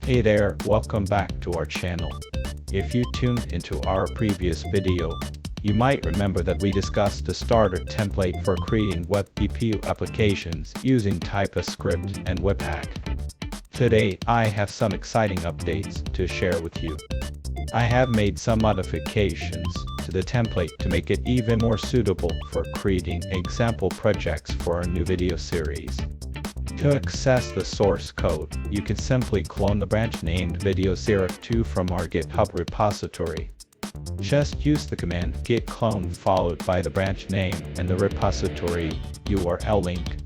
Hey there, welcome back to our channel. If you tuned into our previous video, you might remember that we discussed the starter template for creating WebGPU applications using TypeScript and Webpack. Today, I have some exciting updates to share with you. I have made some modifications to the template to make it even more suitable for creating example projects for our new video series. To access the source code, you can simply clone the branch named video02 from our GitHub repository. Just use the command git clone followed by the branch name and the repository URL link.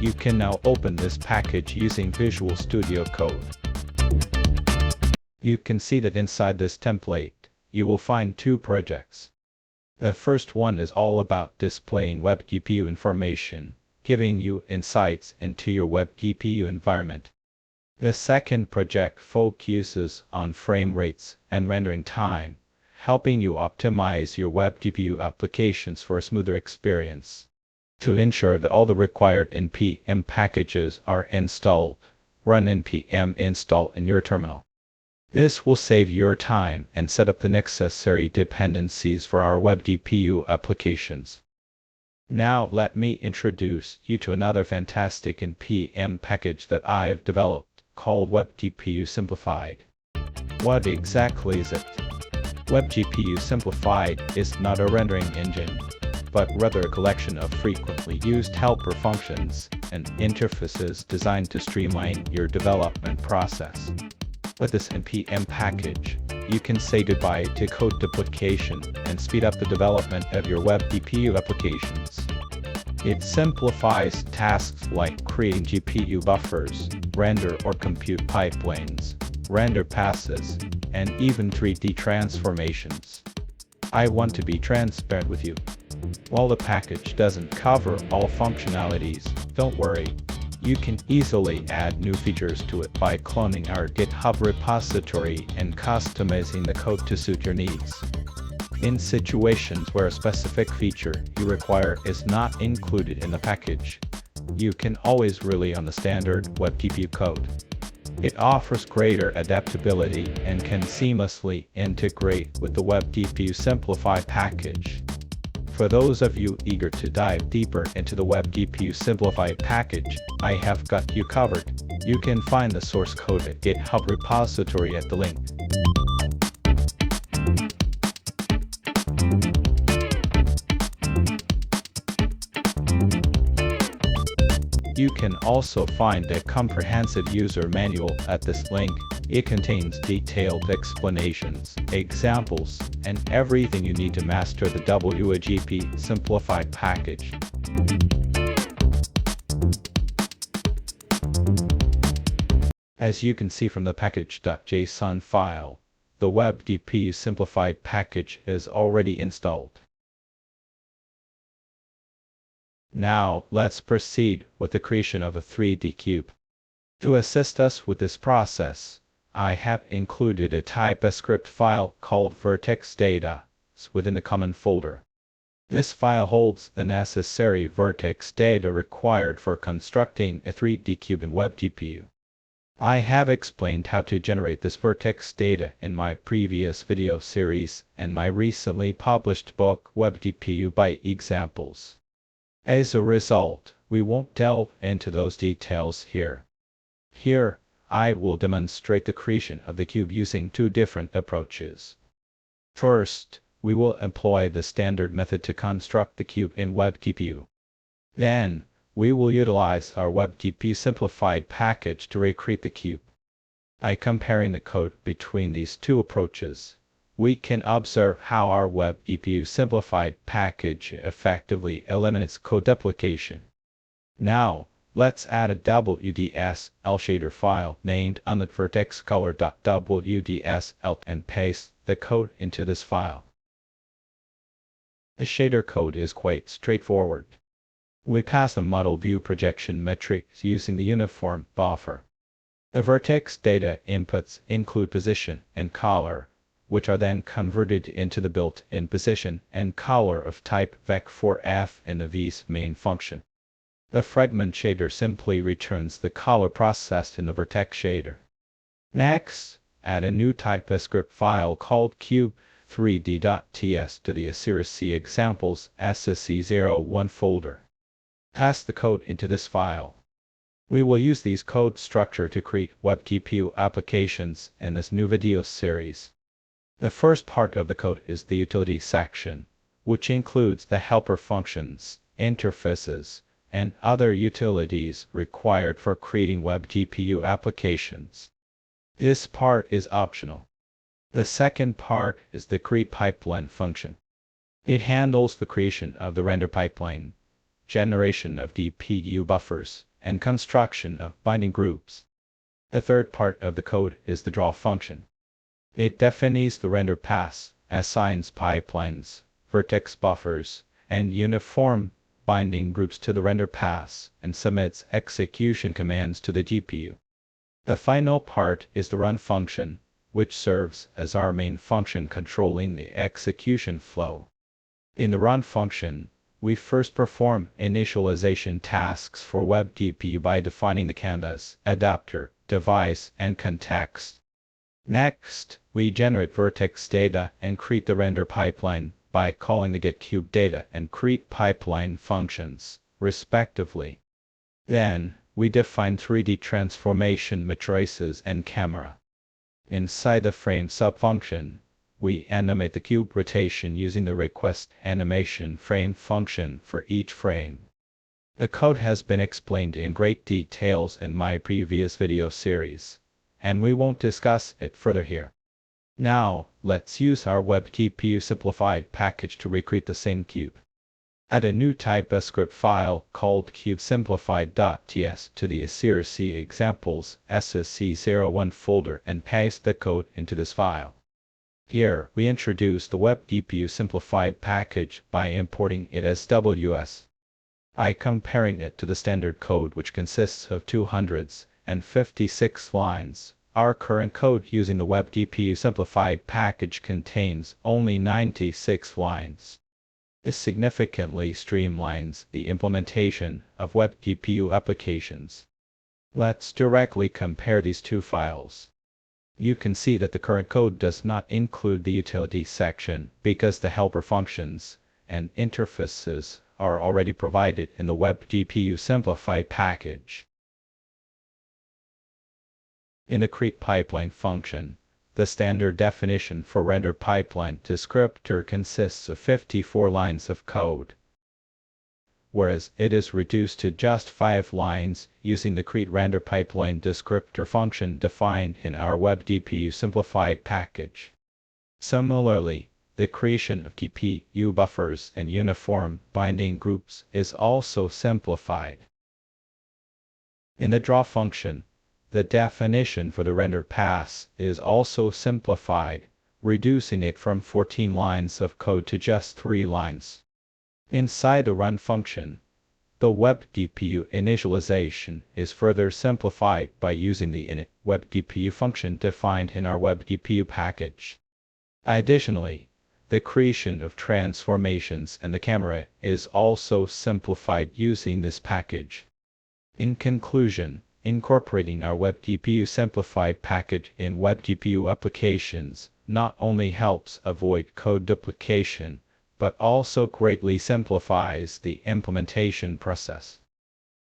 You can now open this package using Visual Studio Code. You can see that inside this template, you will find two projects. The first one is all about displaying WebGPU information, giving you insights into your WebGPU environment. The second project focuses on frame rates and rendering time, helping you optimize your WebGPU applications for a smoother experience. To ensure that all the required npm packages are installed, run npm install in your terminal. This will save your time and set up the necessary dependencies for our WebGPU applications. Now let me introduce you to another fantastic npm package that I've developed called WegGPU-Simplified. What exactly is it? WegGPU-Simplified is not a rendering engine, but rather a collection of frequently used helper functions and interfaces designed to streamline your development process. With this npm package, you can say goodbye to code duplication and speed up the development of your WebGPU applications. It simplifies tasks like creating GPU buffers, render or compute pipelines, render passes, and even 3D transformations. I want to be transparent with you. While the package doesn't cover all functionalities, don't worry. You can easily add new features to it by cloning our GitHub repository and customizing the code to suit your needs. In situations where a specific feature you require is not included in the package, you can always rely on the standard WebGPU code. It offers greater adaptability and can seamlessly integrate with the WegGPU-Simplified package. For those of you eager to dive deeper into the WegGPU-Simplified package, I have got you covered. You can find the source code at GitHub repository at the link. You can also find a comprehensive user manual at this link. It contains detailed explanations, examples, and everything you need to master the WegGPU-Simplified package. As you can see from the package.json file, the WegGPU-Simplified package is already installed. Now, let's proceed with the creation of a 3D cube. To assist us with this process, I have included a TypeScript file called vertex data within the common folder. This file holds the necessary vertex data required for constructing a 3D cube in WebGPU. I have explained how to generate this vertex data in my previous video series and my recently published book WebGPU by Examples. As a result, we won't delve into those details here. Here, I will demonstrate the creation of the cube using two different approaches. First, we will employ the standard method to construct the cube in WebGPU. Then, we will utilize our WegGPU-Simplified package to recreate the cube. By comparing the code between these two approaches, we can observe how our WegGPU-Simplified package effectively eliminates code duplication. Now, let's add a WDSL shader file named onTheVertexColor.wdsl and paste the code into this file. The shader code is quite straightforward. We pass the model view projection metrics using the uniform buffer. The vertex data inputs include position and color, which are then converted into the built-in position and color of type vec4f in the V's main function. The fragment shader simply returns the color processed in the vertex shader. Next, add a new TypeScript file called cube3d.ts to the accuracy examples SSC01 folder. Pass the code into this file. We will use these code structure to create WebGPU applications in this new video series. The first part of the code is the utility section, which includes the helper functions, interfaces, and other utilities required for creating WebGPU applications. This part is optional. The second part is the create pipeline function. It handles the creation of the render pipeline, generation of GPU buffers, and construction of binding groups. The third part of the code is the draw function. It defines the render paths, assigns pipelines, vertex buffers, and uniform binding groups to the render paths, and submits execution commands to the GPU. The final part is the run function, which serves as our main function controlling the execution flow. In the run function, we first perform initialization tasks for WebGPU by defining the canvas, adapter, device, and context. Next, we generate vertex data and create the render pipeline by calling the getCubeData and createPipeline functions, respectively. Then, we define 3D transformation matrices and camera. Inside the frame subfunction, we animate the cube rotation using the requestAnimationFrame function for each frame. The code has been explained in great details in my previous video series, and we won't discuss it further here. Now, let's use our WegGPU-Simplified package to recreate the same cube. Add a new TypeScript file called cube-simplified.ts to the accuracy examples SSC01 folder and paste the code into this file. Here, we introduce the WegGPU-Simplified package by importing it as WS. By comparing it to the standard code, which consists of 256 lines, our current code using the WegGPU-Simplified package contains only 96 lines. This significantly streamlines the implementation of WebGPU applications. Let's directly compare these two files. You can see that the current code does not include the utility section because the helper functions and interfaces are already provided in the WegGPU-Simplified package. In the createPipeline function, the standard definition for render pipeline descriptor consists of 54 lines of code, whereas it is reduced to just 5 lines using the createRenderPipeline descriptor function defined in our WebGPU-Simplified package. Similarly, the creation of GPU buffers and uniform binding groups is also simplified. In the draw function, the definition for the render paths is also simplified, reducing it from 14 lines of code to just 3 lines. Inside the run function, the WebGPU initialization is further simplified by using the init WebGPU function defined in our WebGPU package. Additionally, the creation of transformations and the camera is also simplified using this package. In conclusion, incorporating our WegGPU-Simplified package in WebGPU applications not only helps avoid code duplication, but also greatly simplifies the implementation process.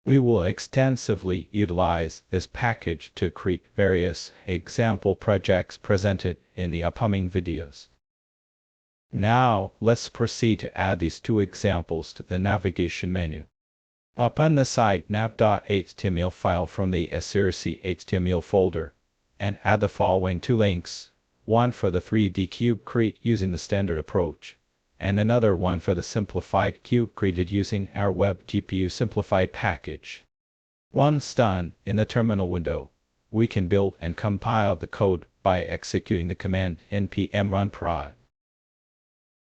We will extensively utilize this package to create various example projects presented in the upcoming videos. Now, let's proceed to add these two examples to the navigation menu. Open the site nav.html file from the accuracy HTML folder, and add the following two links, one for the 3D cube create using the standard approach, and another one for the simplified cube created using our WebGPU-Simplified package. Once done, in the terminal window, we can build and compile the code by executing the command npm run prod,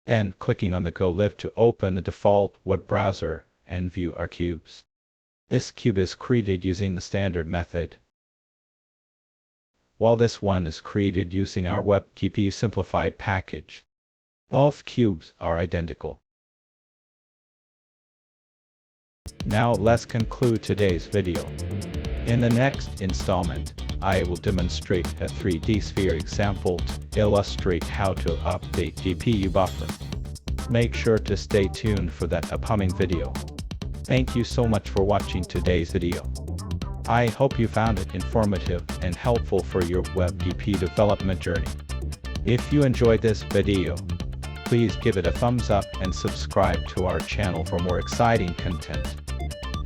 and clicking on the Go Live to open the default web browser and view our cubes. This cube is created using the standard method. while this one is created using our WegGPU-Simplified package. Both cubes are identical. Now let's conclude today's video. In the next installment, I will demonstrate a 3D sphere example to illustrate how to update GPU buffer. Make sure to stay tuned for that upcoming video. Thank you so much for watching today's video. I hope you found it informative and helpful for your WebGPU development journey. If you enjoyed this video, please give it a thumbs up and subscribe to our channel for more exciting content.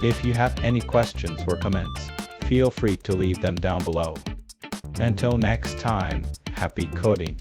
If you have any questions or comments, feel free to leave them down below. Until next time, happy coding!